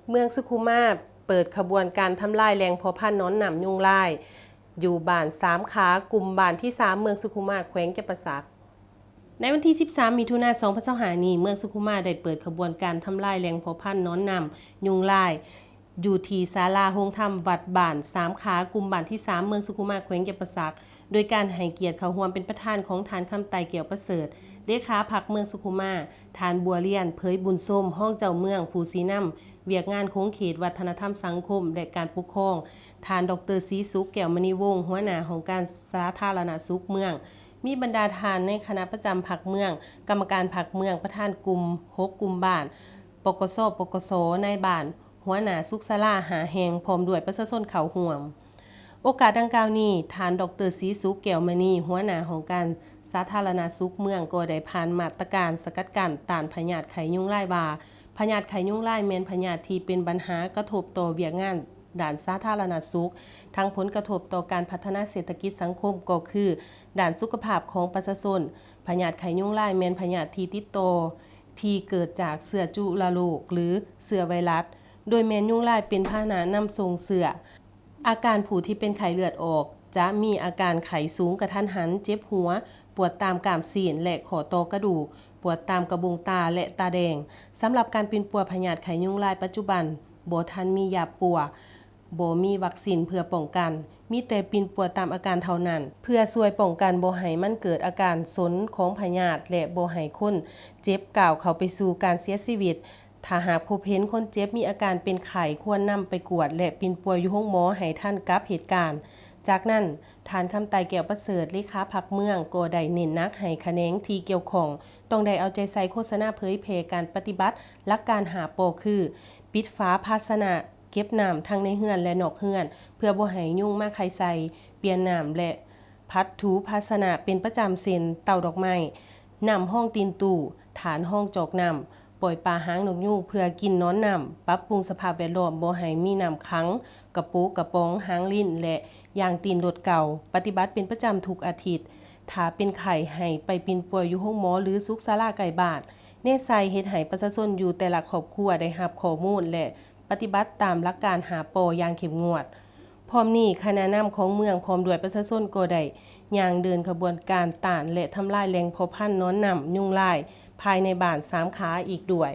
เมืองสุขุมมาเปิดขบวนการทำลายแหล่งเพาะพันธุ์นอนหนำยุงลายอยู่บ้านสามขากลุ่มบ้านที่3เมืองสุขุมมาแขวงจำปาสักในวันที่13มิถุนายน2025นี้เมืองสุขุมมาได้เปิดขบวนการทำลายแหล่งเพาะพันธุ์นอนหนำยุงลายอยู่ที่ศาลาโฮงธรรมวัดบ้านสามขากลุ่มบ้านที่3เมืองสุขุมมาแขวงจำปาสักโดยการให้เกียรติเข้าร่วมเป็นประธานของฐานคำไต่เกี่ยวประเสริฐเลขาพรรคเมืองสุขุมมาฐานบัวเลียนเผยบุญส้มห้องเจ้าเมืองผู้สีน้ำเวียกงานโค้งเขตวัฒนธรรมสังคมและการปกครองฐานดร.ศรีสุขแก้วมณีวงศ์หัวหน้าของการสาธารณสุขเมืองมีบรรดาทานในคณะประจำพรรคเมืองกรรมการพรรคเมืองประธานกลุ่ม6กลุ่มบ้านปกสปกสในบ้านหัวหน้าสุขศาลาหาแหงพร้อมด้วยประชาชนเขาห่วมโอกาสดังกล่าวนี้ฐานดร.ศรีสุขแก้วมณีหัวหน้าของการสาธารณสุขเมืองก็ได้ผ่านมาตรการสกัดกั้นต้านพยาธิไข้ยุงลายว่าพยาธิไข้ยุงลายแม่นพยาธิที่เป็นปัญหากระทบต่อเวียกงานด้านสาธารณสุขทั้งผลกระทบต่อการพัฒนาเศรษฐกิจสังคมก็คือด้านสุขภาพของประชาชนพยาธิไข้ยุงลายแม่นพยาธิที่ติดต่อที่เกิดจากเชื้อจุลโรคหรือเชื้อไวรัสโดยแม่นยุงลายเป็นพาหนะนำส่งเชื้ออาการผู้ที่เป็นไข้เลือดออกจะมีอาการไข้สูงกระทันหันเจ็บหัวปวดตามกรามศีรและข้อต่อกระดูกปวดตามกระบุงตาและตาแดงสำหรับการเป็นปัวพยาธิไข้ยุงลายปัจจุบันบ่ทันมียาปัวบ่มีวัคซีนเพื่อป้องกันมีแต่ปิ่นปัวตามอาการเท่านั้นเพื่อช่วยป้องกันบ่ให้มันเกิดอาการสนของพยาธิและบ่ให้คนเจ็บก่าวเข้าไปสู่การเสียชีวิตถ้าหากพบเห็นคนเจ็บมีอาการเป็นไข้ควรนำไปกวดและปิ่นปัวอยู่ห้องหมอให้ทันกับเหตุการณ์จากนั้นฐานคำไต่แก้วประเสริฐเลขาพรรคเมืองก็ได้เน้นหนักให้แขนงที่เกี่ยวข้องต้องได้เอาใจใส่โฆษณาเผยแพร่การปฏิบัติหลักการหาปอคือปิดฝาภาชนะเก็บน้ำทั้งในเฮือนและนอกเฮือนเพื่อบ่ให้ยุงมาไข่ใส่เปลี่ยนน้ำและพัดถูภาชนะเป็นประจำเส้นเต่าดอกไม้นำห้องตีนตู่ฐานห้องจอกน้ำปล่อยปลาหางนกยูงเพื่อกินนอนน้ำปรับปรุงสภาพแวดล้อมบ่ให้มีน้ำขังกระปุกกระป๋องหางลิ้นและยางตีนรถเก่าปฏิบัติเป็นประจำทุกอาทิตย์ถ้าเป็นไข้ให้ไปปิ่นป่วยอยู่ห้องหมอหรือสุขศาลาไกลบ้านเนไซเฮ็ดให้ประชาชนอยู่แต่ละครอบครัวได้รับข้อมูลและปฏิบัติตามหลักการหาปออย่างเข้มงวดพร้อมนี้คณะนำของเมืองพร้อมด้วยประชาชนก็ได้ย่างเดินขบวนการต้านและทำลายแหล่งเพาะพันธุ์นอนหนำยุงลายภายในบ้านสามขาอีกด้วย